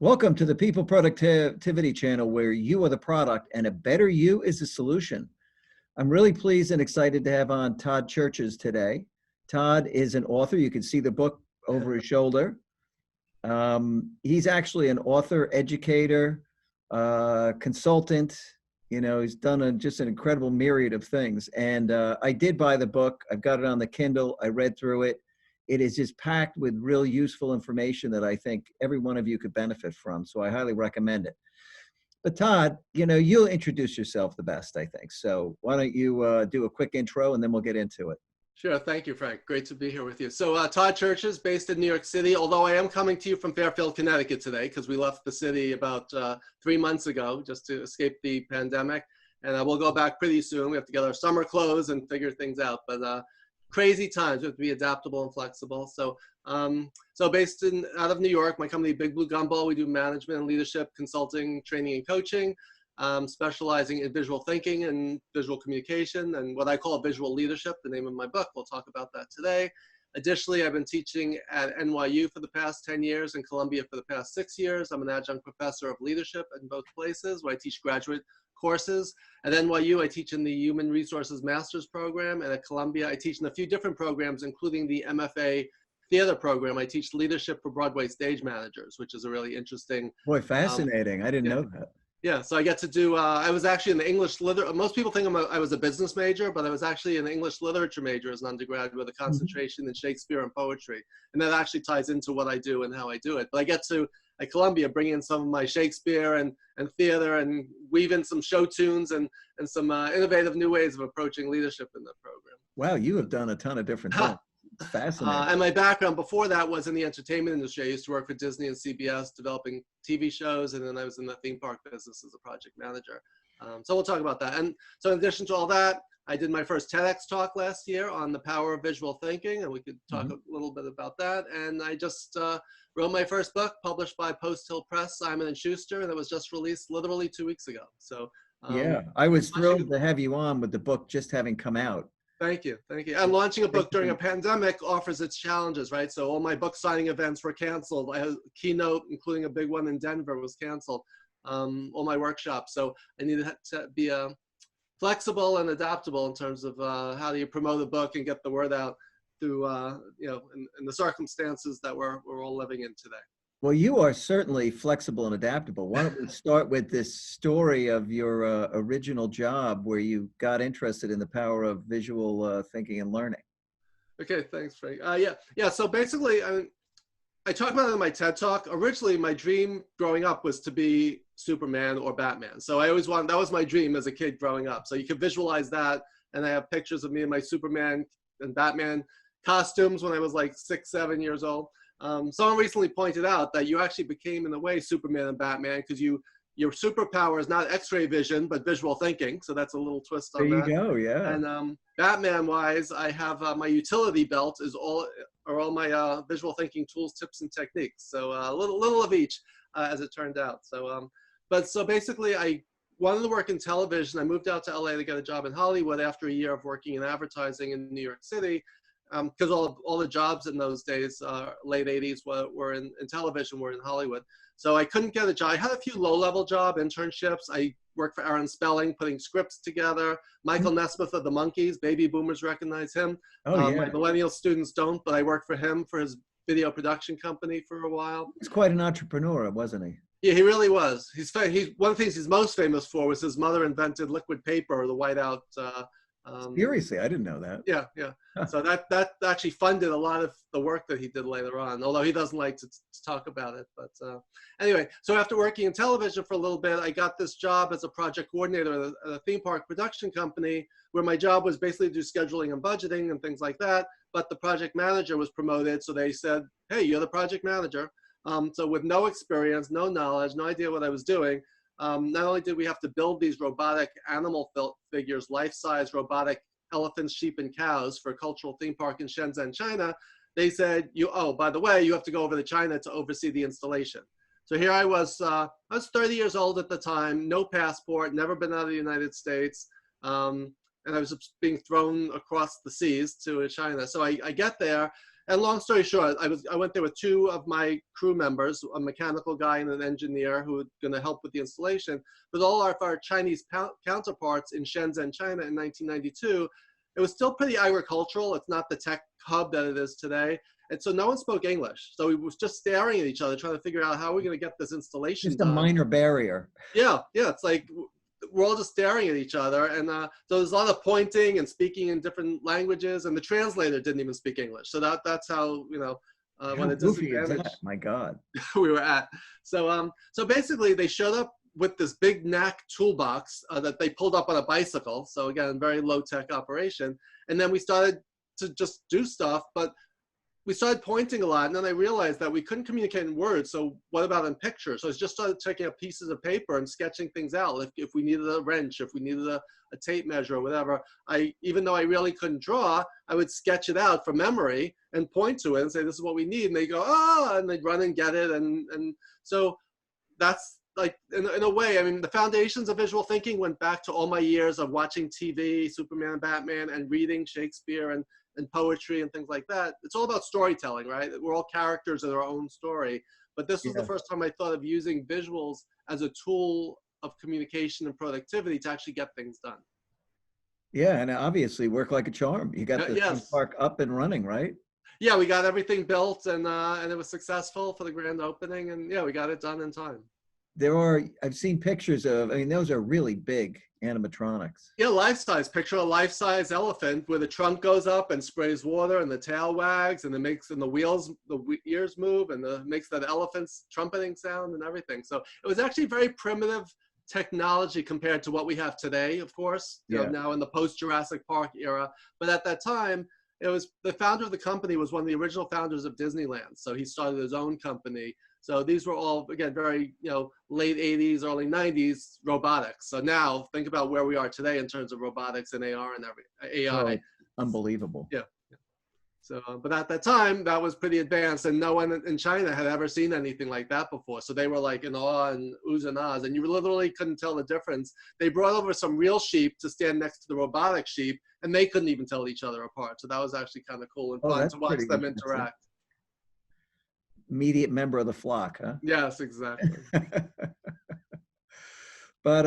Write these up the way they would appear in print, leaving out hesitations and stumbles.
Welcome to the People Productivity Channel, where you are the product and a better you is the solution. I'm really pleased and excited to have on Todd Cherches today. Todd is an author. You can see the book over his shoulder. He's actually an author, educator, consultant. You know, he's done just an incredible myriad of things. And I did buy the book. I've got it on the Kindle. I read through it. It is just packed with real useful information that I think every one of you could benefit from. So I highly recommend it. But Todd, you know, you'll introduce yourself the best, I think. So why don't you do a quick intro and then we'll get into it. Sure. Thank you, Frank. Great to be here with you. So Todd Cherches, based in New York City, although I am coming to you from Fairfield, Connecticut today, because we left the city about 3 months ago just to escape the pandemic. And we'll go back pretty soon. We have to get our summer clothes and figure things out. But crazy times. We have to be adaptable and flexible. So based out of New York, my company, BigBlueGumball, we do management and leadership, consulting, training, and coaching, specializing in visual thinking and visual communication and what I call visual leadership, the name of my book. We'll talk about that today. Additionally, I've been teaching at NYU for the past 10 years and Columbia for the past 6 years. I'm an adjunct professor of leadership in both places where I teach graduate courses. At NYU, I teach in the Human Resources Master's Program, and at Columbia, I teach in a few different programs, including the MFA Theater Program. I teach leadership for Broadway stage managers, which is a really interesting. Boy, fascinating. I didn't know that. Yeah, so I get to do, I was actually in the English literature. Most people think I was a business major, but I was actually an English literature major as an undergrad with a concentration in Shakespeare and poetry. And that actually ties into what I do and how I do it. But I get to, at Columbia, bring in some of my Shakespeare and theater and weave in some show tunes and some innovative new ways of approaching leadership in the program. Wow, you have done a ton of different things. Fascinating. And my background before that was in the entertainment industry. I used to work for Disney and CBS developing TV shows, and then I was in the theme park business as a project manager. So we'll talk about that. And so in addition to all that, I did my first TEDx talk last year on the power of visual thinking, and we could talk a little bit about that. And I just wrote my first book, published by Post Hill Press, Simon & Schuster, and it was just released literally 2 weeks ago. So yeah, I was thrilled to have you on with the book just having come out. Thank you. Thank you. And launching a book during a pandemic offers its challenges, right? So all my book signing events were canceled. I had a keynote, including a big one in Denver, was canceled. All my workshops. So I needed to be flexible and adaptable in terms of how do you promote a book and get the word out through, in the circumstances that we're all living in today. Well, you are certainly flexible and adaptable. Why don't we start with this story of your original job where you got interested in the power of visual thinking and learning? Okay, thanks, Frank. Yeah. So basically, I talk about it in my TED Talk. Originally, my dream growing up was to be Superman or Batman. So I always wanted, that was my dream as a kid growing up. So you can visualize that. And I have pictures of me in my Superman and Batman costumes when I was like 6, 7 years old. Someone recently pointed out that you actually became, in a way, Superman and Batman because your superpower is not X-ray vision, but visual thinking. So that's a little twist on that. There you go, yeah. And Batman-wise, I have my utility belt are all my visual thinking tools, tips, and techniques. So a little of each, as it turned out. So, so basically, I wanted to work in television. I moved out to LA to get a job in Hollywood after a year of working in advertising in New York City. Because all the jobs in those days, late 80s, were in television, were in Hollywood. So I couldn't get a job. I had a few low-level job internships. I worked for Aaron Spelling, putting scripts together. Michael Nesmith of the Monkees, baby boomers recognize him. Oh, yeah. My millennial students don't, but I worked for him for his video production company for a while. He's quite an entrepreneur, wasn't he? Yeah, he really was. He's one of the things he's most famous for was his mother invented liquid paper, the whiteout. Seriously, I didn't know that. Yeah. So that actually funded a lot of the work that he did later on, although he doesn't like to talk about it. But anyway, so after working in television for a little bit, I got this job as a project coordinator at a theme park production company where my job was basically to do scheduling and budgeting and things like that. But the project manager was promoted, so they said, hey, you're the project manager. So with no experience, no knowledge, no idea what I was doing, not only did we have to build these robotic animal figures, life-size robotic elephants, sheep, and cows for a cultural theme park in Shenzhen, China, they said, by the way, you have to go over to China to oversee the installation. So here I was 30 years old at the time, no passport, never been out of the United States, and I was being thrown across the seas to China. So I get there, And long story short, I went there with two of my crew members, a mechanical guy and an engineer who were going to help with the installation. But all of our Chinese counterparts in Shenzhen, China in 1992, it was still pretty agricultural. It's not the tech hub that it is today. And so no one spoke English. So we was just staring at each other, trying to figure out how we're going to get this installation Just done. a minor barrier. Yeah, yeah. It's like we're all just staring at each other. And so there's a lot of pointing and speaking in different languages. And the translator didn't even speak English. So that's how, you know, when a disadvantage my God. we were at. So basically they showed up with this big knack toolbox that they pulled up on a bicycle. So again, very low tech operation. And then we started to just do stuff, but we started pointing a lot, and then I realized that we couldn't communicate in words, so what about in pictures? So I just started taking up pieces of paper and sketching things out. If we needed a wrench, if we needed a tape measure or whatever, even though I really couldn't draw, I would sketch it out from memory and point to it and say, this is what we need. And they go, oh, and they'd run and get it. And so that's like, in a way, I mean, the foundations of visual thinking went back to all my years of watching TV, Superman, Batman, and reading Shakespeare and poetry and things like that. It's all about storytelling, right? We're all characters in our own story. But this was the first time I thought of using visuals as a tool of communication and productivity to actually get things done. Yeah, and obviously work like a charm. You got the theme park up and running, right? Yeah, we got everything built, and it was successful for the grand opening, and yeah, we got it done in time. I've seen pictures of, I mean, those are really big animatronics. Yeah, life-size. Picture a life-size elephant where the trunk goes up and sprays water and the tail wags and the ears move and makes that elephant's trumpeting sound and everything. So it was actually very primitive technology compared to what we have today, of course, you know, now in the post-Jurassic Park era. But at that time, it was the founder of the company was one of the original founders of Disneyland. So he started his own company. So these were all, again, very, you know, late 80s, early 90s robotics. So now think about where we are today in terms of robotics and AR and AI. Oh, unbelievable. Yeah. So, but at that time, that was pretty advanced, and no one in China had ever seen anything like that before. So they were like in awe and oohs and ahs, and you literally couldn't tell the difference. They brought over some real sheep to stand next to the robotic sheep, and they couldn't even tell each other apart. So that was actually kind of cool and fun to watch them interact. Immediate member of the flock, huh? Yes, exactly. But,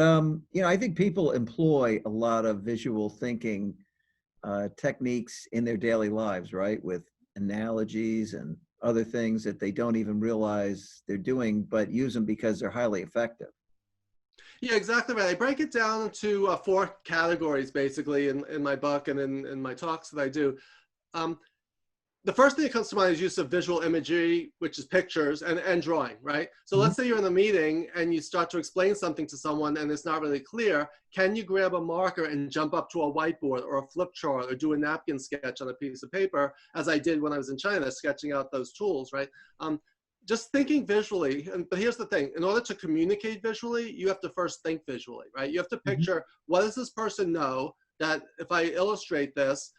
you know, I think people employ a lot of visual thinking techniques in their daily lives, right? With analogies and other things that they don't even realize they're doing, but use them because they're highly effective. Yeah, exactly right. I break it down into 4 categories, basically, in my book and in my talks that I do. The first thing that comes to mind is use of visual imagery, which is pictures and drawing, right? So let's say you're in a meeting and you start to explain something to someone and it's not really clear. Can you grab a marker and jump up to a whiteboard or a flip chart or do a napkin sketch on a piece of paper, as I did when I was in China, sketching out those tools, right? Just thinking visually, but here's the thing, in order to communicate visually, you have to first think visually, right? You have to picture, what does this person know that if I illustrate this,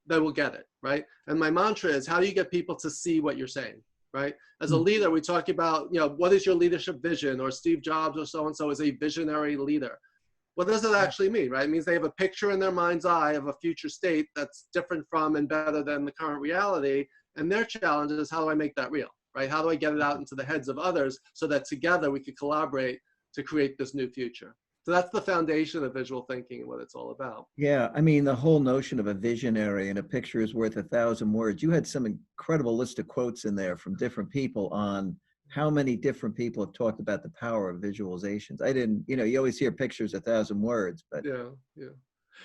they will get it, right? And my mantra is, how do you get people to see what you're saying, right? As a leader, we talk about, you know, what is your leadership vision, or Steve Jobs or so-and-so is a visionary leader. What does it actually mean, right? It means they have a picture in their mind's eye of a future state that's different from and better than the current reality. And their challenge is, how do I make that real, right? How do I get it out into the heads of others so that together we could collaborate to create this new future? So that's the foundation of visual thinking and what it's all about. Yeah, I mean, the whole notion of a visionary and a picture is worth 1,000 words. You had some incredible list of quotes in there from different people on how many different people have talked about the power of visualizations. I didn't, you know, you always hear pictures 1,000 words, but.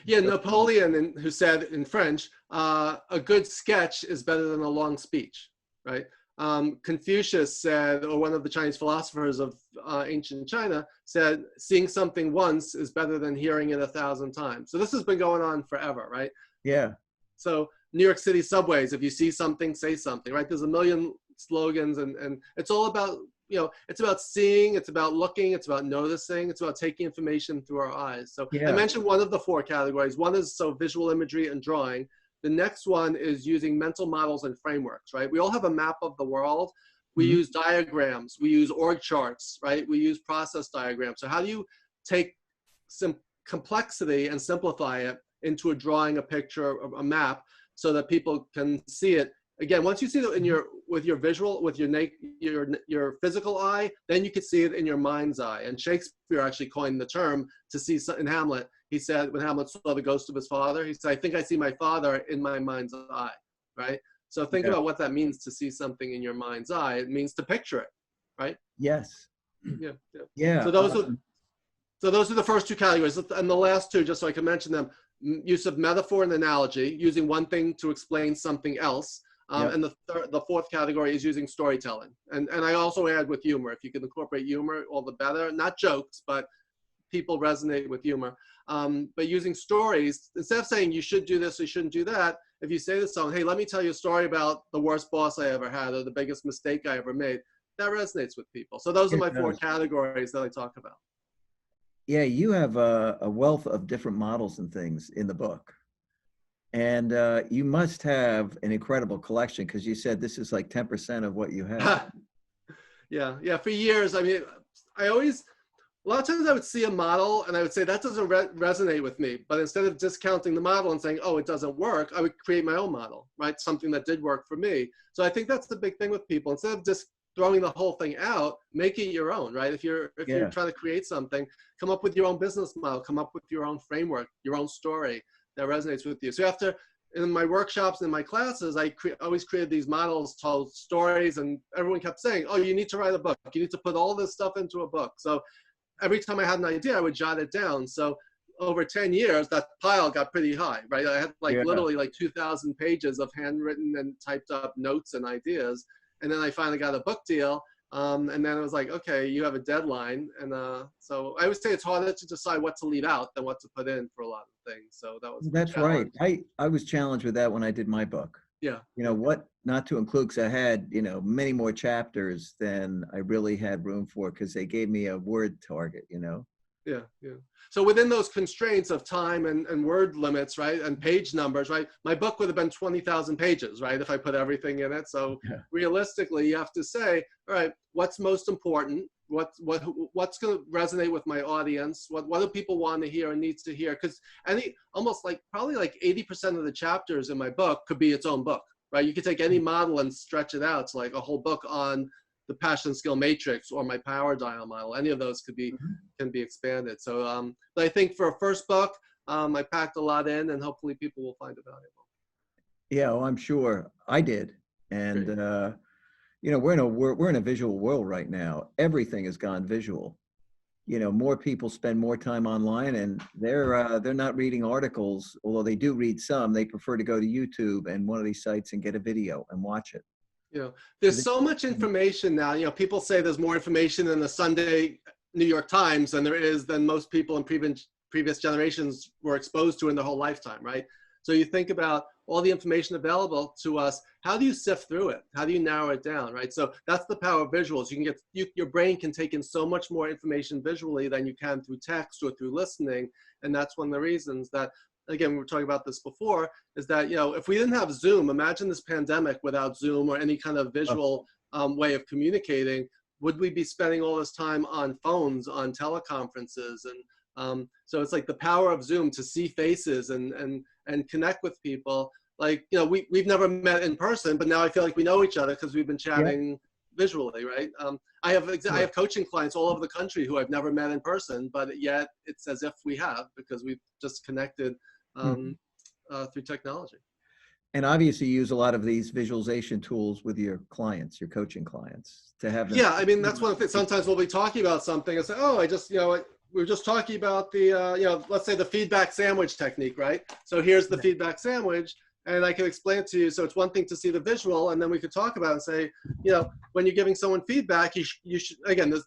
Yeah, Napoleon, who said in French, a good sketch is better than a long speech, right? Confucius said, or one of the Chinese philosophers of ancient China said, seeing something once is better than hearing it 1,000 times. So this has been going on forever, right? Yeah. So New York City subways, if you see something, say something, right? There's a million slogans, and it's all about, you know, it's about seeing, it's about looking, it's about noticing, it's about taking information through our eyes. So I mentioned one of the 4 categories. One is visual imagery and drawing. The next one is using mental models and frameworks, right? We all have a map of the world. We use diagrams, we use org charts, right? We use process diagrams. So how do you take some complexity and simplify it into a drawing, a picture, a map, so that people can see it again, once you see it in with your visual, with your physical eye, then you can see it in your mind's eye. And Shakespeare actually coined the term to see in Hamlet. He said when Hamlet saw the ghost of his father, he said, "I think I see my father in my mind's eye." Right. So think about what that means to see something in your mind's eye. It means to picture it, right? Yes. Yeah. Yeah. So those are the first two categories, and the last two, just so I can mention them: use of metaphor and analogy, using one thing to explain something else. And the fourth category is using storytelling. And I also add with humor. If you can incorporate humor, all the better. Not jokes, but people resonate with humor. But using stories, instead of saying you should do this or you shouldn't do that, if you say to someone, hey, let me tell you a story about the worst boss I ever had or the biggest mistake I ever made, that resonates with people. So those are my four categories that I talk about. Yeah, you have a wealth of different models and things in the book. And you must have an incredible collection, because you said this is like 10% of what you have. Yeah. For years, I mean, a lot of times I would see a model and I would say, that doesn't resonate with me. But instead of discounting the model and saying, oh, it doesn't work, I would create my own model, right? Something that did work for me. So I think that's the big thing with people. Instead of just throwing the whole thing out, make it your own, right? If you're trying to create something, come up with your own business model, come up with your own framework, your own story that resonates with you. So in my workshops and in my classes, I always created these models, told stories, and everyone kept saying, oh, you need to write a book. You need to put all this stuff into a book. So every time I had an idea, I would jot it down. So over 10 years, that pile got pretty high, right? I had literally 2,000 pages of handwritten and typed up notes and ideas. And then I finally got a book deal. And then it was like, okay, you have a deadline. And so I would say it's harder to decide what to leave out than what to put in for a lot of things. So that was That's right. I was challenged with that when I did my book. Yeah. What not to include, because I had, many more chapters than I really had room for, because they gave me a word target, Yeah. So within those constraints of time and word limits, right, and page numbers, right, my book would have been 20,000 pages, right, if I put everything in it. So realistically, you have to say, all right, what's most important? What's going to resonate with my audience? What do people want to hear and needs to hear? Because probably 80% of the chapters in my book could be its own book, right? You could take any model and stretch it out to like a whole book on the passion skill matrix or my power dial model. Any of those can be expanded. So, but I think for a first book, I packed a lot in, and hopefully people will find it valuable. Yeah, well, I'm sure I did. And we're in a visual world right now. Everything has gone visual. More people spend more time online, and they're not reading articles, although they do read some. They prefer to go to YouTube and one of these sites and get a video and watch it. There's so much information now. People say there's more information in the Sunday New York Times than most people in previous generations were exposed to in their whole lifetime, right? So you think about all the information available to us. How do you sift through it? How do you narrow it down, right? So that's the power of visuals. Your brain can take in so much more information visually than you can through text or through listening. And that's one of the reasons that, again, we were talking about this before, is that, if we didn't have Zoom, imagine this pandemic without Zoom or any kind of visual way of communicating. Would we be spending all this time on phones, on teleconferences? And so it's like the power of Zoom to see faces and connect with people. Like, we've never met in person, but now I feel like we know each other because we've been chatting visually, right? I have coaching clients all over the country who I've never met in person, but yet it's as if we have, because we've just connected through technology. And obviously you use a lot of these visualization tools with your clients, your coaching clients, to have them. Yeah, I mean, that's one of the things. Sometimes we'll be talking about something and say, oh, we were just talking about the, let's say the feedback sandwich technique, right? So here's the feedback sandwich, and I can explain it to you. So it's one thing to see the visual, and then we could talk about it and say, when you're giving someone feedback, you should, again, there's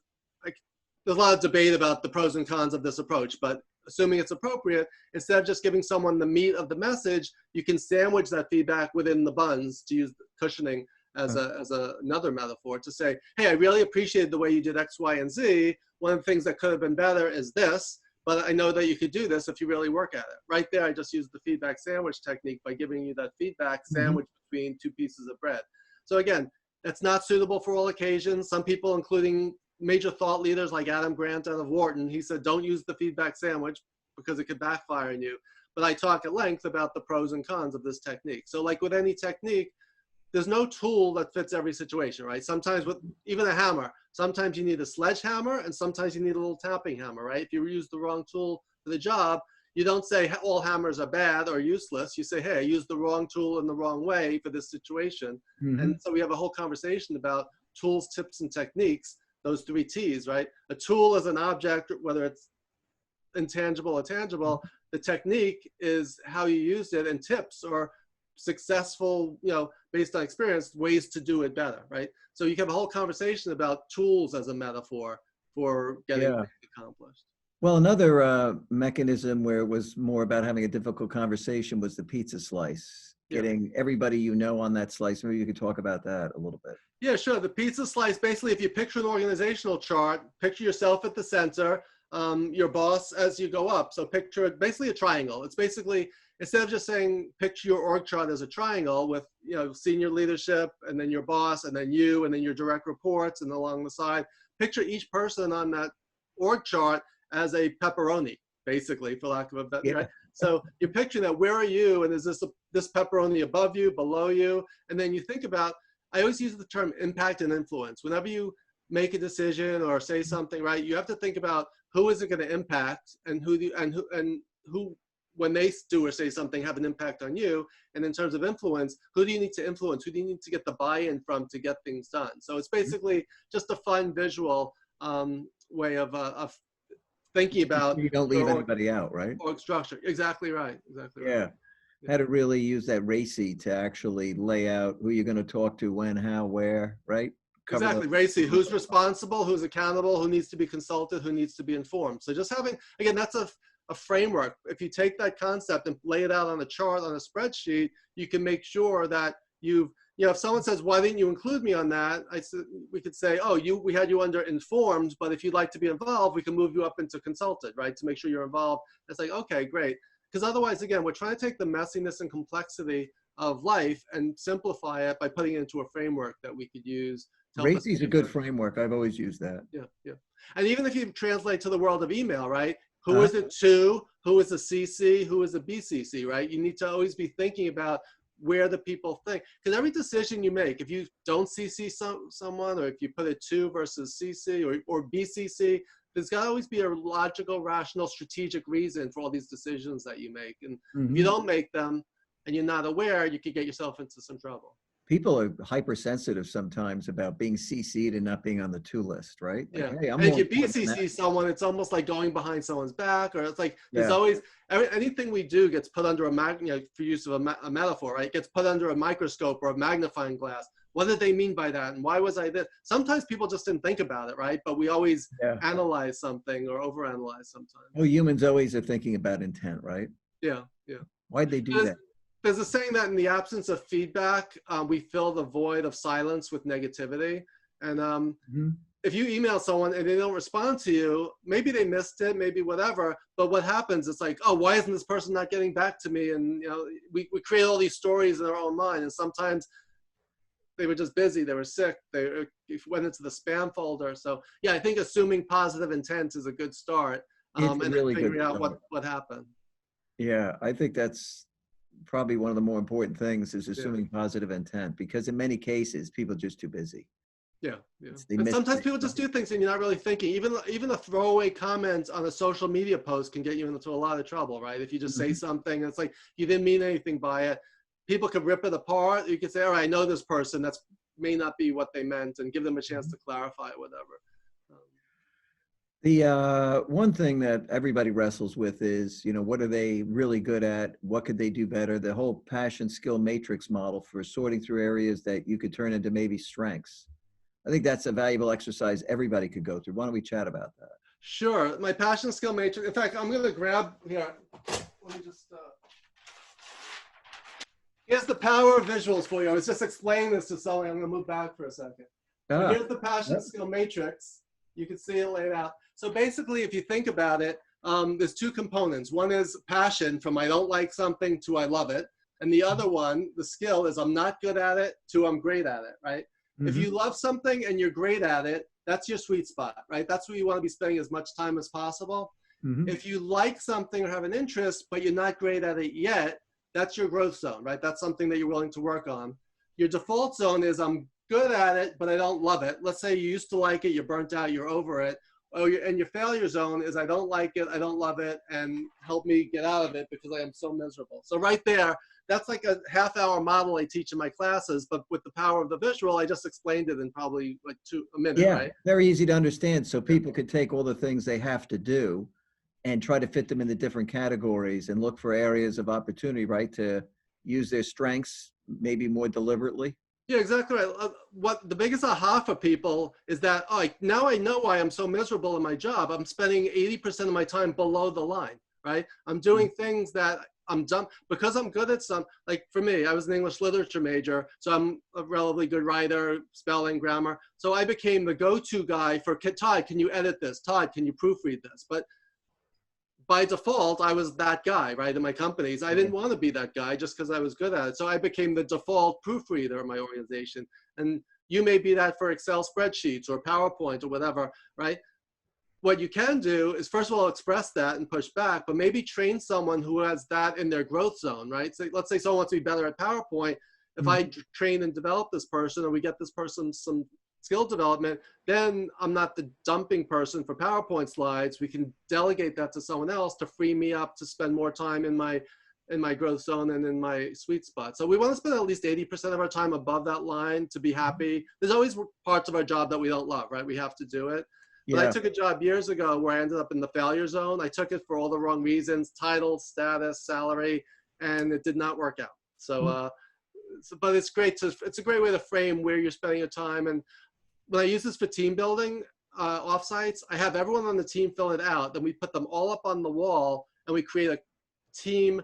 a lot of debate about the pros and cons of this approach, but assuming it's appropriate, instead of just giving someone the meat of the message, you can sandwich that feedback within the buns, to use cushioning as another metaphor, to say, hey, I really appreciated the way you did X, Y, and Z. One of the things that could have been better is this, but I know that you could do this if you really work at it. Right there, I just used the feedback sandwich technique by giving you that feedback sandwich between two pieces of bread. So again, it's not suitable for all occasions. Some people, including major thought leaders like Adam Grant out of Wharton, he said, don't use the feedback sandwich because it could backfire on you. But I talk at length about the pros and cons of this technique. So like with any technique, there's no tool that fits every situation, right? Sometimes with even a hammer, sometimes you need a sledgehammer and sometimes you need a little tapping hammer, right? If you use the wrong tool for the job, you don't say all hammers are bad or useless. You say, hey, I used the wrong tool in the wrong way for this situation. And so we have a whole conversation about tools, tips, and techniques, those 3 T's, right? A tool is an object, whether it's intangible or tangible. The technique is how you use it, and tips or successful, based on experience, ways to do it better, right? So you can have a whole conversation about tools as a metaphor for getting things accomplished. Well, another mechanism where it was more about having a difficult conversation was the pizza slice, getting everybody on that slice. Maybe you could talk about that a little bit. Yeah, sure. The pizza slice, basically, if you picture an organizational chart, picture yourself at the center, your boss as you go up. So picture basically a triangle. It's basically, instead of just saying picture your org chart as a triangle with senior leadership and then your boss and then you and then your direct reports and along the side, picture each person on that org chart as a pepperoni, basically, for lack of a better, right? So you're picturing that, where are you, and is this pepperoni above you, below you? And then you think about, I always use the term impact and influence. Whenever you make a decision or say something, right, you have to think about who is it going to impact, and who when they do or say something have an impact on you. And in terms of influence, who do you need to influence? Who do you need to get the buy-in from to get things done? So it's basically just a fun visual way of thinking about. You don't leave anybody out, right? Org structure. Exactly right. Exactly right. How to really use that RACI to actually lay out who you're going to talk to, when, how, where, right? Exactly, RACI. Who's responsible, who's accountable, who needs to be consulted, who needs to be informed. So just having, again, that's a framework. If you take that concept and lay it out on a chart, on a spreadsheet, you can make sure that if someone says, why didn't you include me on that? We could say, oh, we had you under informed, but if you'd like to be involved, we can move you up into consulted, right? To make sure you're involved. It's like, okay, great. Because otherwise, again, we're trying to take the messiness and complexity of life and simplify it by putting it into a framework that we could use. RACI is a good framework. I've always used that. Yeah. And even if you translate to the world of email, right? Who is it to? Who is the CC? Who is the BCC, right? You need to always be thinking about where the people think. Because every decision you make, if you don't CC someone, or if you put it to versus CC or BCC, there's got to always be a logical, rational, strategic reason for all these decisions that you make. And if you don't make them and you're not aware, you could get yourself into some trouble. People are hypersensitive sometimes about being CC'd and not being on the to list, right? Like, hey, and if you BCC someone, it's almost like going behind someone's back, or it's like there's always, anything we do gets put under for use of a metaphor, right? It gets put under a microscope or a magnifying glass. What did they mean by that? And why was I this? Sometimes people just didn't think about it, right? But we always analyze something or overanalyze sometimes. Well, humans always are thinking about intent, right? Yeah. Why'd they do that? There's a saying that in the absence of feedback, we fill the void of silence with negativity. And if you email someone and they don't respond to you, maybe they missed it, maybe whatever. But what happens is like, oh, why isn't this person not getting back to me? And we create all these stories in our own mind. And sometimes they were just busy, they were sick, they went into the spam folder. So yeah, I think assuming positive intent is a good start. And really figuring out what happened. Yeah, I think that's probably one of the more important things, is assuming positive intent, because in many cases people are just too busy. And sometimes people just do things and you're not really thinking. Even a throwaway comment on a social media post can get you into a lot of trouble, right? If you just say something and it's like you didn't mean anything by it, people could rip it apart. You could say, all right, I know this person, that's may not be what they meant, and give them a chance to clarify it, whatever. The one thing that everybody wrestles with is, what are they really good at? What could they do better? The whole passion skill matrix model for sorting through areas that you could turn into maybe strengths. I think that's a valuable exercise everybody could go through. Why don't we chat about that? Sure. My passion skill matrix. In fact, I'm going to grab here. Let me just. Here's the power of visuals for you. I was just explaining this to someone. I'm going to move back for a second. Here's the passion skill matrix. You can see it laid out. So basically, if you think about it, there's 2 components. One is passion, from I don't like something to I love it. And the other one, the skill, is I'm not good at it to I'm great at it, right? If you love something and you're great at it, that's your sweet spot, right? That's where you want to be spending as much time as possible. If you like something or have an interest, but you're not great at it yet, that's your growth zone, right? That's something that you're willing to work on. Your default zone is I'm good at it, but I don't love it. Let's say you used to like it, you're burnt out, you're over it. And your failure zone is I don't like it, I don't love it, and help me get out of it because I am so miserable. So right there, that's like a half-hour model I teach in my classes, but with the power of the visual, I just explained it in probably like a minute, Yeah, right? very easy to understand. So people could take all the things they have to do and try to fit them into different categories and look for areas of opportunity, right? To use their strengths maybe more deliberately. Yeah, exactly right. What the biggest aha for people is that, oh, now I know why I'm so miserable in my job. I'm spending 80% of my time below the line, right? I'm doing things that I'm dumb because I'm good at some, like for me, I was an English literature major, so I'm a relatively good writer, spelling, grammar. So I became the go-to guy for, Todd, can you edit this? Todd, can you proofread this? But by default, I was that guy, right, in my companies. I didn't want to be that guy just because I was good at it. So I became the default proofreader in my organization. And you may be that for Excel spreadsheets or PowerPoint or whatever, right? What you can do is, first of all, express that and push back, but maybe train someone who has that in their growth zone, right? So let's say someone wants to be better at PowerPoint. If I train and develop this person, or we get this person some skill development, then I'm not the dumping person for PowerPoint slides. We can delegate that to someone else to free me up to spend more time in my growth zone and in my sweet spot. So we want to spend at least 80% of our time above that line to be happy. There's always parts of our job that we don't love, right? We have to do it. But I took a job years ago where I ended up in the failure zone. I took it for all the wrong reasons: title, status, salary, and it did not work out. So, but it's it's a great way to frame where you're spending your time. And when I use this for team building offsites, I have everyone on the team fill it out. Then we put them all up on the wall and we create a team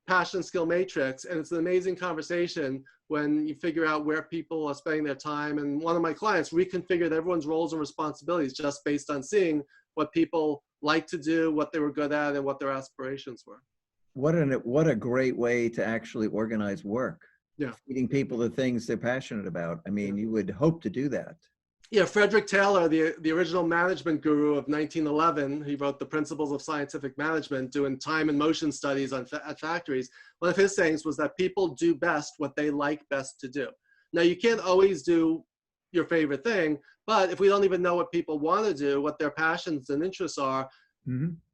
passion skill matrix. And it's an amazing conversation when you figure out where people are spending their time. And one of my clients reconfigured everyone's roles and responsibilities just based on seeing what people like to do, what they were good at, and what their aspirations were. What a great way to actually organize work. Yeah. Feeding people the things they're passionate about. I mean, you would hope to do that. Yeah, Frederick Taylor, the original management guru of 1911, he wrote The Principles of Scientific Management, doing time and motion studies at factories. One of his sayings was that people do best what they like best to do. Now, you can't always do your favorite thing, but if we don't even know what people want to do, what their passions and interests are,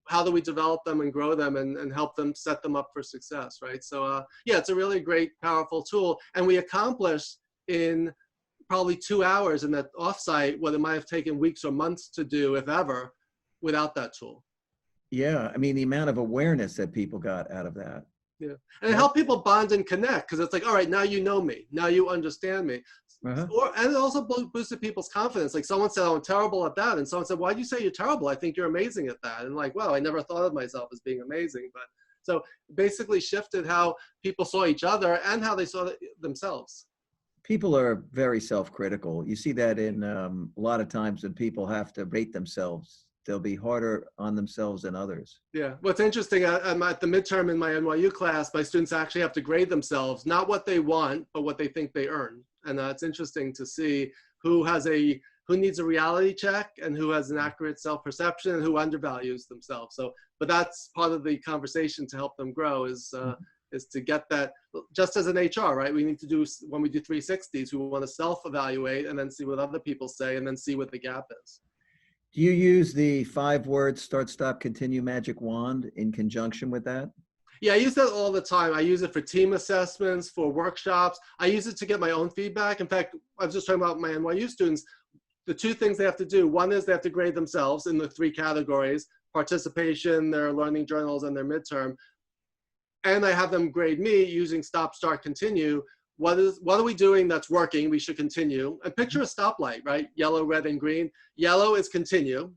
how do we develop them and grow them and help them set them up for success, right? So yeah, it's a really great, powerful tool. And we accomplish in probably 2 hours in that offsite what it might have taken weeks or months to do, if ever, without that tool. Yeah, I mean, the amount of awareness that people got out of that. Yeah, and it helped people bond and connect, because it's like, all right, now you know me, now you understand me. And it also boosted people's confidence. Like someone said, oh, I'm terrible at that. And someone said, why'd you say you're terrible? I think you're amazing at that. And like, wow, I never thought of myself as being amazing. But so basically shifted how people saw each other and how they saw themselves. People are very self-critical. You see that in a lot of times when people have to rate themselves. They'll be harder on themselves than others. Yeah, what's interesting, I'm at the midterm in my NYU class, my students actually have to grade themselves, not what they want, but what they think they earn. And it's interesting to see who needs a reality check and who has an accurate self-perception and who undervalues themselves. So, but that's part of the conversation to help them grow is to get that, just as an HR, right? We need to do, when we do 360s, we want to self-evaluate and then see what other people say and then see what the gap is. Do you use the 5 words start, stop, continue magic wand in conjunction with that? Yeah, I use that all the time. I use it for team assessments, for workshops. I use it to get my own feedback. In fact, I was just talking about my NYU students. The 2 things they have to do, one is they have to grade themselves in the 3 categories: participation, their learning journals, and their midterm. And I have them grade me using stop, start, continue. What are we doing that's working? We should continue. And picture a stoplight, right? Yellow, red, and green. Yellow is continue,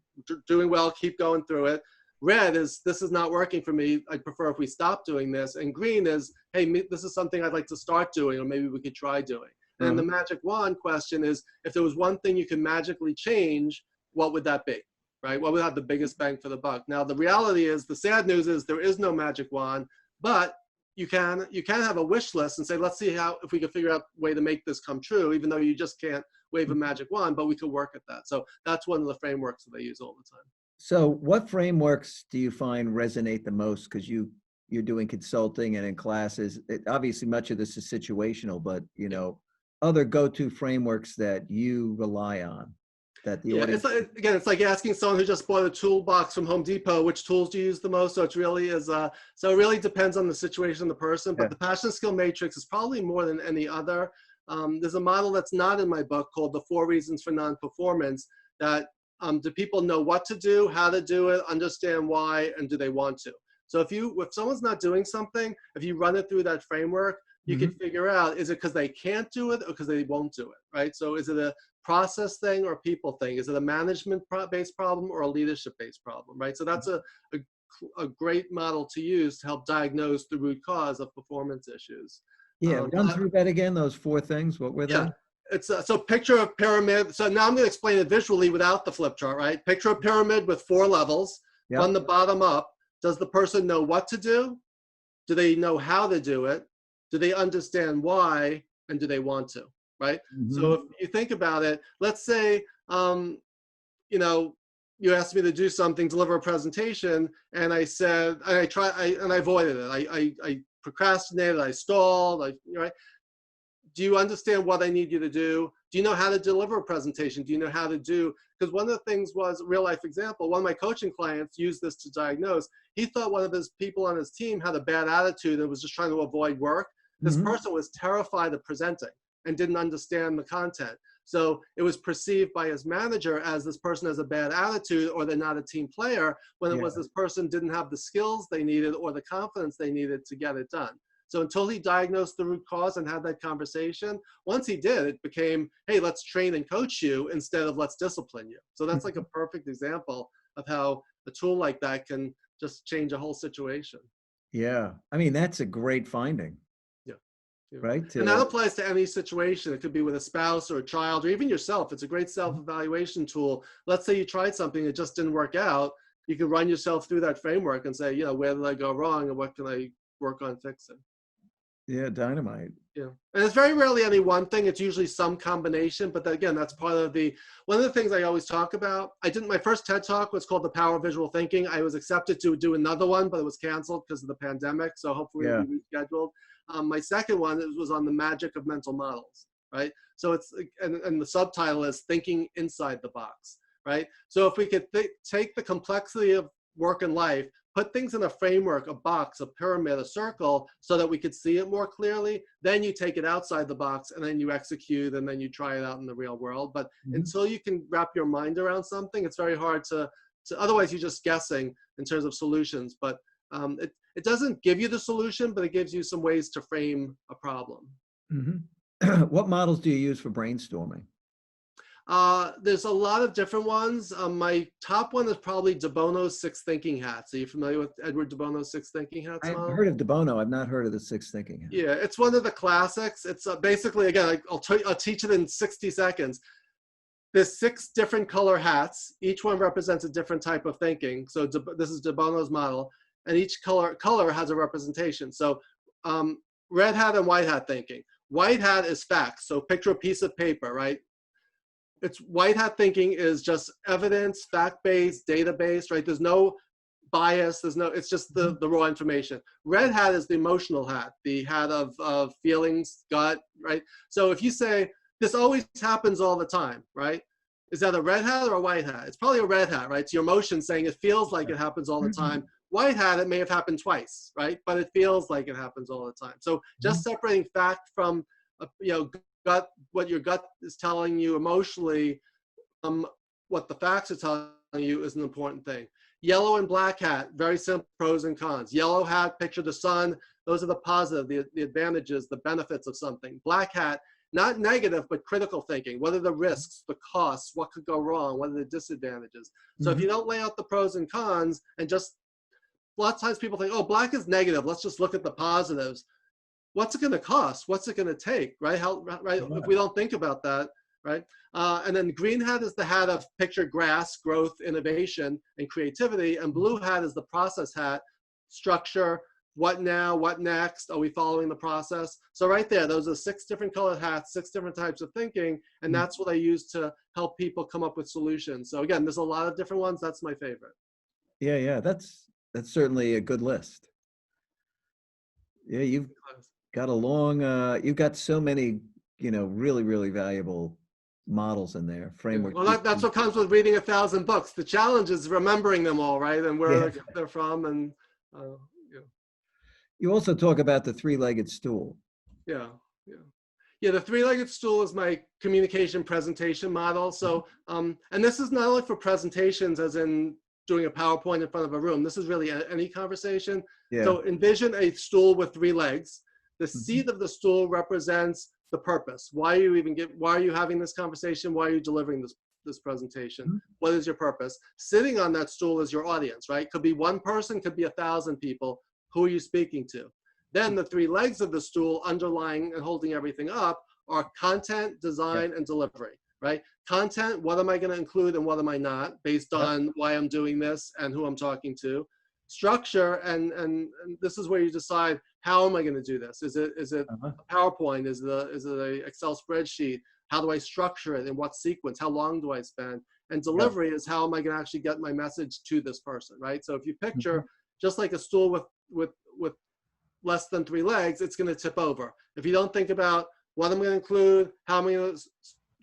doing well, keep going through it. Red is, this is not working for me, I'd prefer if we stop doing this. And green is, hey, this is something I'd like to start doing, or maybe we could try doing. And the magic wand question is, if there was one thing you could magically change, what would that be, right? What would have the biggest bang for the buck? Now, the reality is, the sad news is there is no magic wand, but you can have a wish list and say, let's see if we can figure out a way to make this come true, even though you just can't wave a magic wand, but we could work at that. So that's one of the frameworks that I use all the time. So what frameworks do you find resonate the most? Because you're doing consulting and in classes. Obviously, much of this is situational, but other go-to frameworks that you rely on that the Yeah, audience? it's like, again, it's like asking someone who just bought a toolbox from Home Depot, which tools do you use the most? So it's really so it really depends on the situation of the person, Yeah. but the passion skill matrix is probably more than any other. There's a model that's not in my book called the 4 reasons for non-performance that do people know what to do, how to do it, understand why, and do they want to? So if someone's not doing something, if you run it through that framework, you can figure out, is it because they can't do it or because they won't do it, right? So is it a process thing or a people thing? Is it a management-based problem or a leadership-based problem, right? So that's a great model to use to help diagnose the root cause of performance issues. Yeah, run through that again, those 4 things. What were they? Yeah, it's so picture a pyramid. So now I'm going to explain it visually without the flip chart, right? Picture a pyramid with 4 levels. Yep. From the bottom up, does the person know what to do? Do they know how to do it? Do they understand why? And do they want to, right? So if you think about it, let's say, you know, you asked me to do something, deliver a presentation, and I said, and I avoided it. I procrastinated, I stalled, right? Do you understand what I need you to do? Do you know how to deliver a presentation? Do you know how to do, because one of the things was a real life example. One of my coaching clients used this to diagnose. He thought one of his people on his team had a bad attitude and was just trying to avoid work. This person was terrified of presenting and didn't understand the content. So it was perceived by his manager as this person has a bad attitude or they're not a team player, when it was this person didn't have the skills they needed or the confidence they needed to get it done. So until he diagnosed the root cause and had that conversation, once he did, it became, hey, let's train and coach you instead of let's discipline you. So that's like a perfect example of how a tool like that can just change a whole situation. Yeah, I mean, that's a great finding. Right. And that applies to any situation. It could be with a spouse or a child or even yourself. It's a great self-evaluation tool. Let's say you tried something, it just didn't work out. You can run yourself through that framework and say, you know, where did I go wrong and what can I work on fixing? Yeah, dynamite. Yeah, and it's very rarely any one thing. It's usually some combination. But again, that's part of one of the things I always talk about. My first TED Talk was called The Power of Visual Thinking. I was accepted to do another one, but it was canceled because of the pandemic. So hopefully it'll be rescheduled. My second one was on the magic of mental models, right? So it's, and the subtitle is Thinking Inside the Box, right? So if we could take the complexity of work and life, put things in a framework, a box, a pyramid, a circle, so that we could see it more clearly, then you take it outside the box and then you execute and then you try it out in the real world. But until you can wrap your mind around something, it's very hard to otherwise you're just guessing in terms of solutions. But it doesn't give you the solution, but it gives you some ways to frame a problem. What models do you use for brainstorming? There's a lot of different ones. My top one is probably De Bono's 6 Thinking Hats. Are you familiar with Edward De Bono's 6 Thinking Hats? I've heard of De Bono. I've not heard of the 6 Thinking Hats. Yeah, it's one of the classics. It's basically, again, I'll teach it in 60 seconds. There's 6 different color hats. Each one represents a different type of thinking. So this is De Bono's model, and each color has a representation. So red hat and white hat thinking. White hat is facts. So picture a piece of paper, right? It's white hat thinking is just evidence, fact-based, data-based, right? There's no bias, it's just the raw information. Red hat is the emotional hat, the hat of feelings, gut, right? So if you say, this always happens all the time, right? Is that a red hat or a white hat? It's probably a red hat, right? It's your emotion saying it feels like it happens all the time. White hat, it may have happened twice, right? But it feels like it happens all the time. So just separating fact from, gut, what your gut is telling you emotionally, what the facts are telling you is an important thing. Yellow and black hat, very simple pros and cons. Yellow hat, picture the sun. Those are the positive, the advantages, the benefits of something. Black hat, not negative, but critical thinking. What are the risks, the costs, what could go wrong, what are the disadvantages? So if you don't lay out the pros and cons and just, a lot of times people think, oh, black is negative, let's just look at the positives. What's it going to cost? What's it going to take, right? Right? If we don't think about that, right? And then green hat is the hat of picture grass, growth, innovation, and creativity. And blue hat is the process hat, structure, what now, what next? Are we following the process? So right there, those are 6 different colored hats, 6 different types of thinking. And that's what I use to help people come up with solutions. So again, there's a lot of different ones. That's my favorite. Yeah, that's certainly a good list. Yeah, you've got a long, you've got so many, really, really valuable models in there, framework. Well, that's what comes with reading 1,000 books. The challenge is remembering them all, right? And where they're from. And You also talk about the three-legged stool. Yeah. The three-legged stool is my communication presentation model. So, and this is not only for presentations as in doing a PowerPoint in front of a room. This is really any conversation. Yeah. So envision a stool with 3 legs. The seat of the stool represents the purpose. Why are you having this conversation? Why are you delivering this presentation? What is your purpose? Sitting on that stool is your audience, right? Could be one person, could be 1,000 people. Who are you speaking to? Then the 3 legs of the stool underlying and holding everything up are content, design, and delivery, right? Content, what am I going to include and what am I not, based on why I'm doing this and who I'm talking to. Structure, and this is where you decide, how am I going to do this? Is it a PowerPoint? Is it a Excel spreadsheet? How do I structure it? In what sequence? How long do I spend? And delivery is, how am I going to actually get my message to this person, right? So if you picture just like a stool with less than 3 legs, it's going to tip over. If you don't think about what I'm going to include, how am I going to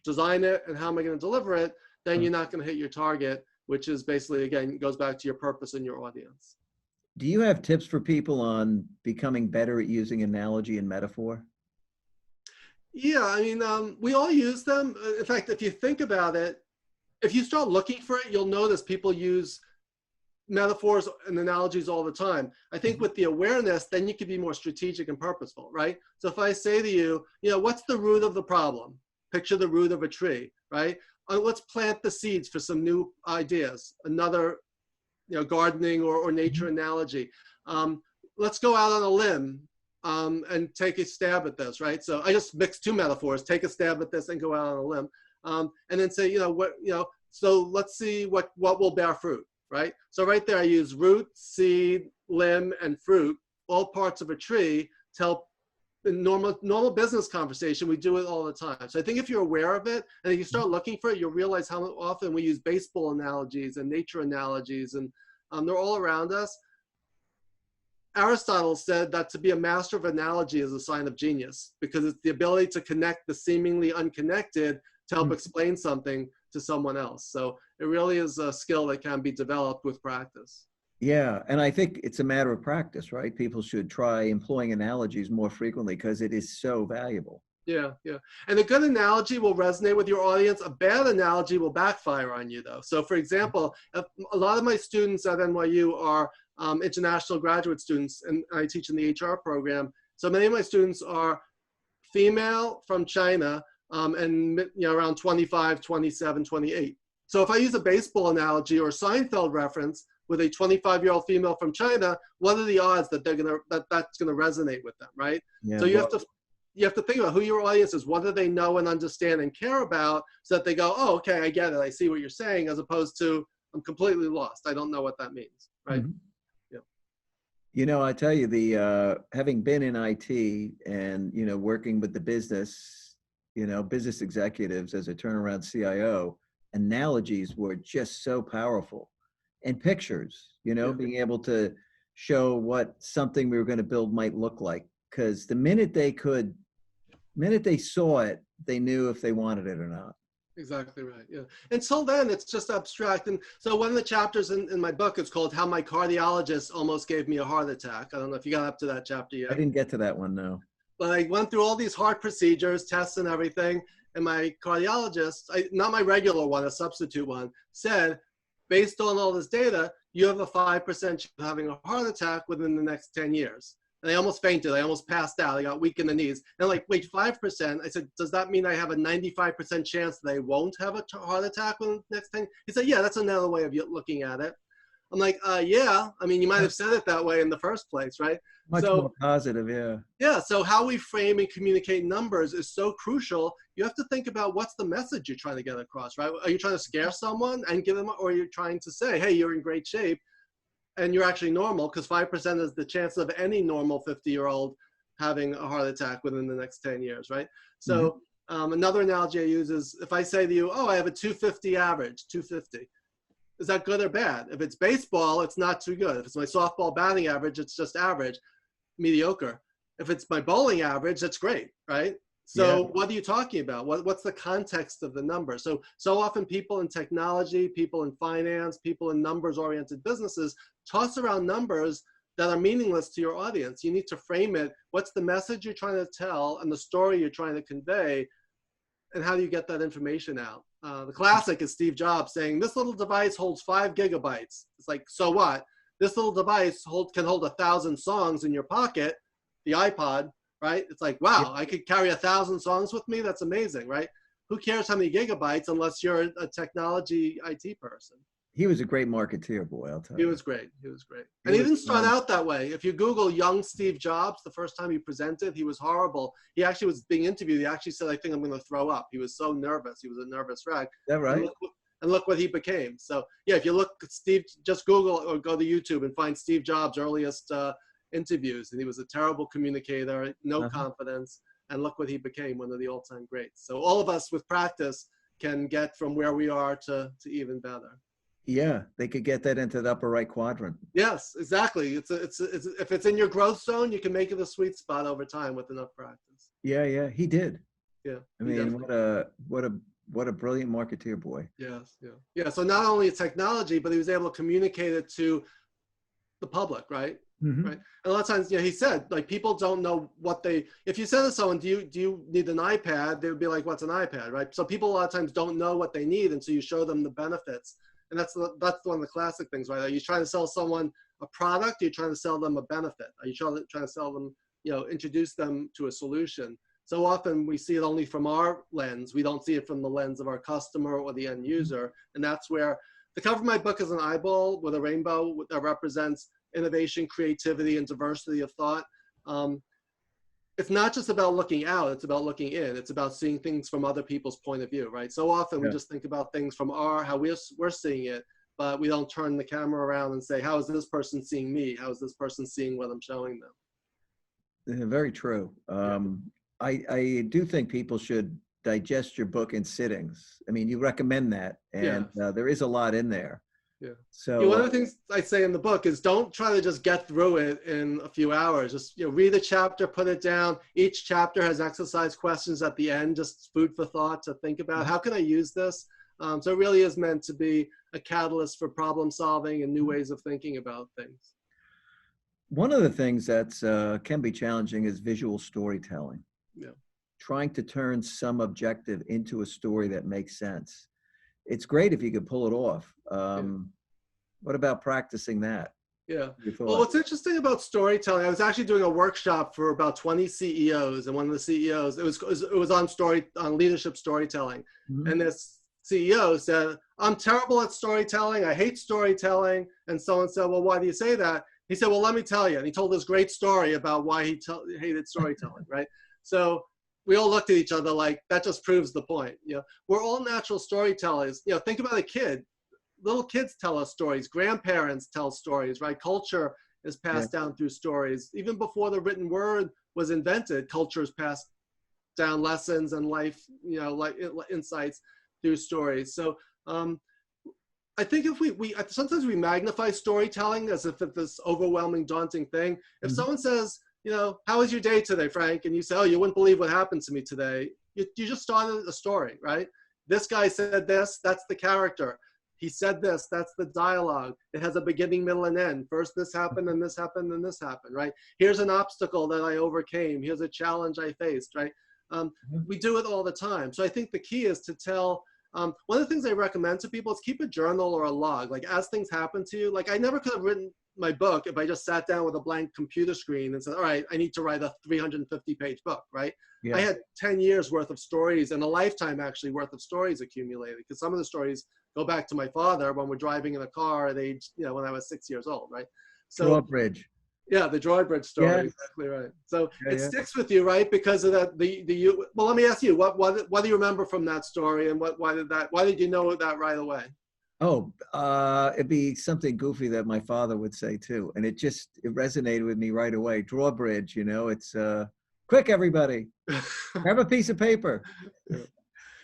design it, and how am I going to deliver it, then you're not going to hit your target, which is basically, again, goes back to your purpose and your audience. Do you have tips for people on becoming better at using analogy and metaphor? Yeah, I mean, we all use them. In fact, if you think about it, if you start looking for it, you'll notice people use metaphors and analogies all the time. I think with the awareness, then you can be more strategic and purposeful, right? So if I say to you, what's the root of the problem? Picture the root of a tree, right? Let's plant the seeds for some new ideas. Another, gardening or nature analogy. Let's go out on a limb and take a stab at this, right? So I just mixed 2 metaphors: take a stab at this and go out on a limb, and then say, so let's see what will bear fruit. Right? So right there, I use root, seed, limb, and fruit, all parts of a tree, to help in normal business conversation. We do it all the time. So I think if you're aware of it and if you start looking for it, you'll realize how often we use baseball analogies and nature analogies, and they're all around us. Aristotle said that to be a master of analogy is a sign of genius, because it's the ability to connect the seemingly unconnected to help explain something to someone else. So it really is a skill that can be developed with practice. Yeah, and I think it's a matter of practice, right? People should try employing analogies more frequently because it is so valuable. Yeah. And a good analogy will resonate with your audience. A bad analogy will backfire on you, though. So for example, a lot of my students at NYU are international graduate students, and I teach in the HR program. So many of my students are female from China, and around 25, 27, 28. So if I use a baseball analogy or a Seinfeld reference with a 25-year-old female from China, what are the odds that that's gonna resonate with them, right? Yeah, so you have to think about who your audience is. What do they know and understand and care about, so that they go, oh, okay, I get it, I see what you're saying, as opposed to, I'm completely lost, I don't know what that means, right? I tell you, having been in IT and working with the business executives as a turnaround CIO, analogies were just so powerful. And pictures, being able to show what something we were going to build might look like. Because the minute they saw it, they knew if they wanted it or not. Exactly right. Yeah. Until then, it's just abstract. And so one of the chapters in my book is called "How My Cardiologist Almost Gave Me a Heart Attack." I don't know if you got up to that chapter yet. I didn't get to that one, no. But I went through all these heart procedures, tests, and everything. And my cardiologist, not my regular one, a substitute one, said, based on all this data, you have a 5% chance of having a heart attack within the next 10 years. And I almost fainted. I almost passed out. I got weak in the knees. And I'm like, wait, 5%? I said, does that mean I have a 95% chance that I won't have a heart attack within the next 10? He said, yeah, that's another way of looking at it. I'm like, yeah. I mean, you might have said it that way in the first place, right? Much more positive, yeah. Yeah, so how we frame and communicate numbers is so crucial. You have to think about what's the message you're trying to get across, right? Are you trying to scare someone and give them, or are you trying to say, hey, you're in great shape and you're actually normal, because 5% is the chance of any normal 50-year-old having a heart attack within the next 10 years, right? So another analogy I use is, if I say to you, oh, I have a 250 average, 250. Is that good or bad? If it's baseball, it's not too good. If it's my softball batting average, it's just average, mediocre. If it's my bowling average, that's great, right? So what are you talking about? What's the context of the number? So often people in technology, people in finance, people in numbers-oriented businesses toss around numbers that are meaningless to your audience. You need to frame it. What's the message you're trying to tell and the story you're trying to convey, and how do you get that information out? The classic is Steve Jobs saying, this little device holds 5 gigabytes. It's like, so what? This little device can hold 1,000 songs in your pocket, the iPod, right? It's like, wow, I could carry 1,000 songs with me. That's amazing, right? Who cares how many gigabytes unless you're a technology IT person? He was a great marketeer, boy, I'll tell you. He was great. He was great. And he didn't start out that way. If you Google young Steve Jobs, the first time he presented, he was horrible. He actually was being interviewed. He actually said, I think I'm going to throw up. He was so nervous. He was a nervous wreck. Is that right? And look what he became. So yeah, if you look at Steve, just Google or go to YouTube and find Steve Jobs' earliest interviews. And he was a terrible communicator, no confidence. And look what he became, one of the all-time greats. So all of us with practice can get from where we are to even better. Yeah, they could get that into the upper right quadrant. Yes, exactly. It's if it's in your growth zone, you can make it a sweet spot over time with enough practice. Yeah, he did. Yeah, I mean, what a brilliant marketeer, boy. Yes, yeah. So not only technology, but he was able to communicate it to the public, right? Right. And a lot of times, he said, like, people don't know what if you said to someone, do you need an iPad? They would be like, what's an iPad, right? So people a lot of times don't know what they need until you show them the benefits. And that's one of the classic things, right? Are you trying to sell someone a product? Are you trying to sell them a benefit? Are you trying to sell them, introduce them to a solution? So often we see it only from our lens. We don't see it from the lens of our customer or the end user. And that's where the cover of my book is an eyeball with a rainbow that represents innovation, creativity, and diversity of thought. It's not just about looking out, it's about looking in. It's about seeing things from other people's point of view, right? So often we just think about things from how we're seeing it, but we don't turn the camera around and say, how is this person seeing me? How is this person seeing what I'm showing them? Very true. I do think people should digest your book in sittings. I mean, you recommend that, and there is a lot in there. Yeah. So one of the things I say in the book is don't try to just get through it in a few hours. Just read a chapter, put it down. Each chapter has exercise questions at the end, just food for thought to think about. How can I use this? So it really is meant to be a catalyst for problem solving and new ways of thinking about things. One of the things that can be challenging is visual storytelling. Yeah. Trying to turn some objective into a story that makes sense. It's great if you could pull it off. What about practicing that? Yeah. Well, what's interesting about storytelling, I was actually doing a workshop for about 20 CEOs, and one of the CEOs, it was on leadership storytelling. And this CEO said, I'm terrible at storytelling. I hate storytelling. And someone said, well, why do you say that? He said, well, let me tell you. And he told this great story about why he hated storytelling, right? So we all looked at each other like, that just proves the point. We're all natural storytellers. Think about a kid. Little kids tell us stories. Grandparents tell stories, right? Culture is passed down through stories. Even before the written word was invented, culture is passed down lessons and life, like insights through stories. So I think if we sometimes we magnify storytelling as if it's this overwhelming, daunting thing. If someone says, how was your day today, Frank? And you say, oh, you wouldn't believe what happened to me today. You just started a story, right? This guy said this, that's the character. He said this, that's the dialogue. It has a beginning, middle, and end. First this happened, and this happened, and this happened, right? Here's an obstacle that I overcame. Here's a challenge I faced, right? We do it all the time. So I think the key is to tell, one of the things I recommend to people is keep a journal or a log. Like as things happen to you, like I never could have written my book if I just sat down with a blank computer screen and said, all right, I need to write a 350-page book, right? Yeah. I had 10 years worth of stories and a lifetime actually worth of stories accumulated, because some of the stories go back to my father when we're driving in a car at age, when I was 6 years old, right? So Drawbridge. Yeah, the Drawbridge Story, exactly right. So it sticks with you, right? Because of that, well, let me ask you, what do you remember from that story, and why did you know that right away? Oh, it'd be something goofy that my father would say too. And it resonated with me right away. Drawbridge, it's quick, everybody, have a piece of paper. Yeah.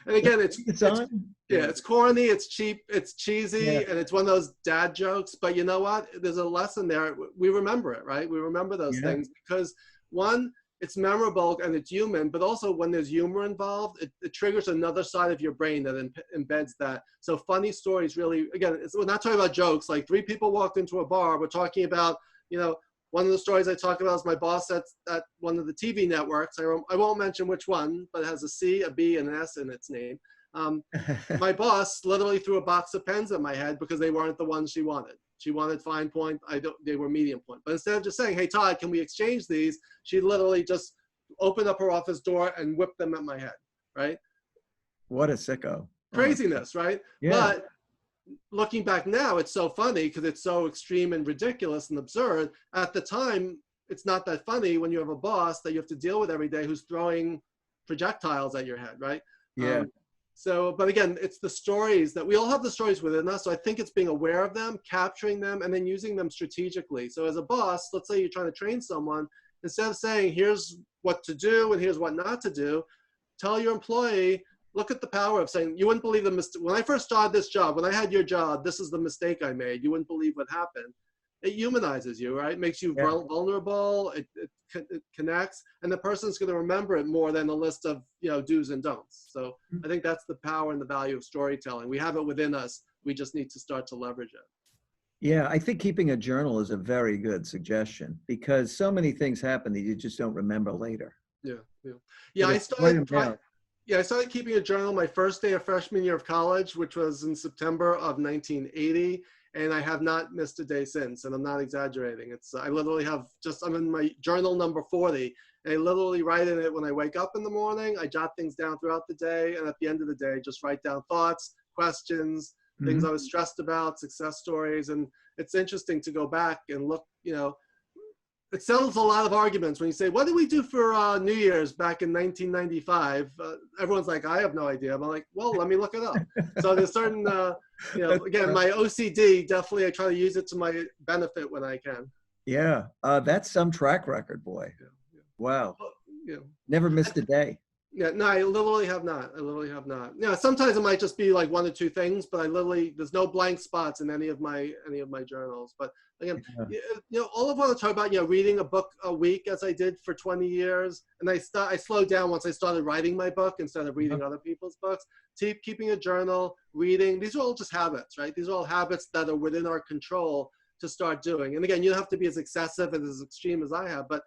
And again, it's corny, it's cheap, it's cheesy, and it's one of those dad jokes. But you know what? There's a lesson there. We remember it, right? We remember those things because one, it's memorable and it's human, but also when there's humor involved, it triggers another side of your brain that embeds that. So funny stories really, again, we're not talking about jokes, like 3 people walked into a bar. We're talking about, you know, one of the stories I talk about is my boss at one of the TV networks. I won't mention which one, but it has a C, a B, and an S in its name. My boss literally threw a box of pens at my head because they weren't the ones she wanted. She wanted fine point. They were medium point. But instead of just saying, hey, Todd, can we exchange these? She literally just opened up her office door and whipped them at my head, right? What a sicko. Craziness, right? Yeah. But looking back now, it's so funny because it's so extreme and ridiculous and absurd. At the time, it's not that funny when you have a boss that you have to deal with every day who's throwing projectiles at your head, right? Yeah. But again, it's the stories that we all have the stories within us. So I think it's being aware of them, capturing them, and then using them strategically. So as a boss, let's say you're trying to train someone, instead of saying, here's what to do and here's what not to do, tell your employee, look at the power of saying, you wouldn't believe the mistake. When I first started this job, when I had your job, this is the mistake I made. You wouldn't believe what happened. It humanizes you, right? It makes you vulnerable. It connects, and the person's going to remember it more than a list of, you know, do's and don'ts. So I think that's the power and the value of storytelling. We have it within us. We just need to start to leverage it. Yeah, I think keeping a journal is a very good suggestion because so many things happen that you just don't remember later. Yeah. I started keeping a journal my first day of freshman year of college, which was in September of 1980. And I have not missed a day since, and I'm not exaggerating. I literally have I'm in my journal number 40, and I literally write in it when I wake up in the morning. I jot things down throughout the day, and at the end of the day, just write down thoughts, questions, things I was stressed about, success stories. And it's interesting to go back and look, you know, it settles a lot of arguments when you say, what did we do for New Year's back in 1995? Everyone's like, I have no idea. I'm like, well, let me look it up. So there's certain, you know, again, my OCD, definitely I try to use it to my benefit when I can. Yeah, that's some track record, boy. Wow. Yeah. Never missed a day. Yeah, no, I literally have not. Yeah, sometimes it might just be like 1 or 2 things, but there's no blank spots in any of my journals. But again, you know, all of what I talk about, you know, reading a book a week as I did for 20 years, and I slowed down once I started writing my book instead of reading other people's books. Keeping a journal, reading, these are all just habits, right? These are all habits that are within our control to start doing. And again, you don't have to be as excessive and as extreme as I have, but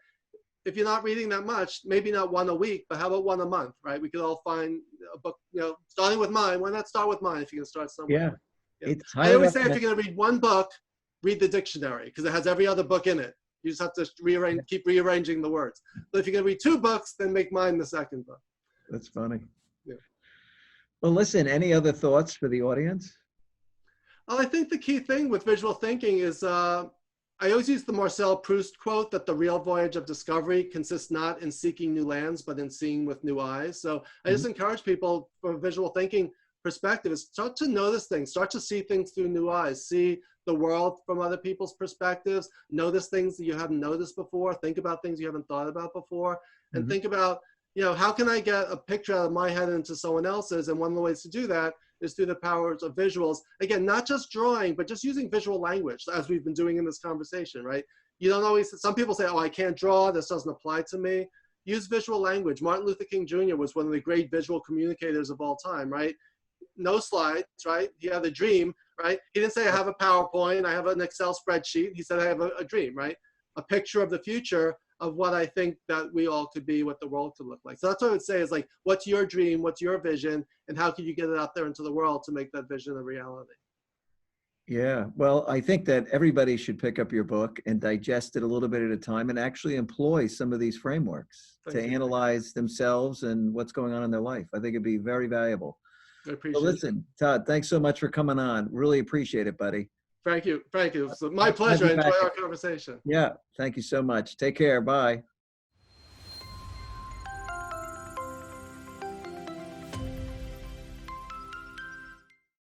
if you're not reading that much, maybe not 1 a week, but how about 1 a month, right? We could all find a book, you know, starting with mine. Why not start with mine if you can start somewhere? Yeah. I always say if you're going to read 1 book, read the dictionary because it has every other book in it. You just have to keep rearranging the words. But if you're going to read 2 books, then make mine the second book. That's funny. Yeah. Well, listen, any other thoughts for the audience? Well, I think the key thing with visual thinking is I always use the Marcel Proust quote that the real voyage of discovery consists not in seeking new lands, but in seeing with new eyes. So I just encourage people from a visual thinking perspective is start to notice things, start to see things through new eyes, see the world from other people's perspectives, notice things that you haven't noticed before, think about things you haven't thought about before, and think about, you know, how can I get a picture out of my head into someone else's? And one of the ways to do that is through the powers of visuals. Again, not just drawing, but just using visual language as we've been doing in this conversation, right? You don't always, some people say, oh, I can't draw, this doesn't apply to me. Use visual language. Martin Luther King Jr. was one of the great visual communicators of all time, right? No slides, right? He had a dream, right? He didn't say I have a PowerPoint, I have an Excel spreadsheet. He said I have a dream, right? A picture of the future of what I think that we all could be, what the world could look like. So that's what I would say is like, what's your dream? What's your vision? And how can you get it out there into the world to make that vision a reality? Yeah, well, I think that everybody should pick up your book and digest it a little bit at a time and actually employ some of these frameworks to analyze themselves and what's going on in their life. I think it'd be very valuable. I appreciate it. Listen, Todd, thanks so much for coming on. Really appreciate it, buddy. Thank you. Thank you. It's my pleasure. I enjoy our conversation. Yeah. Thank you so much. Take care. Bye.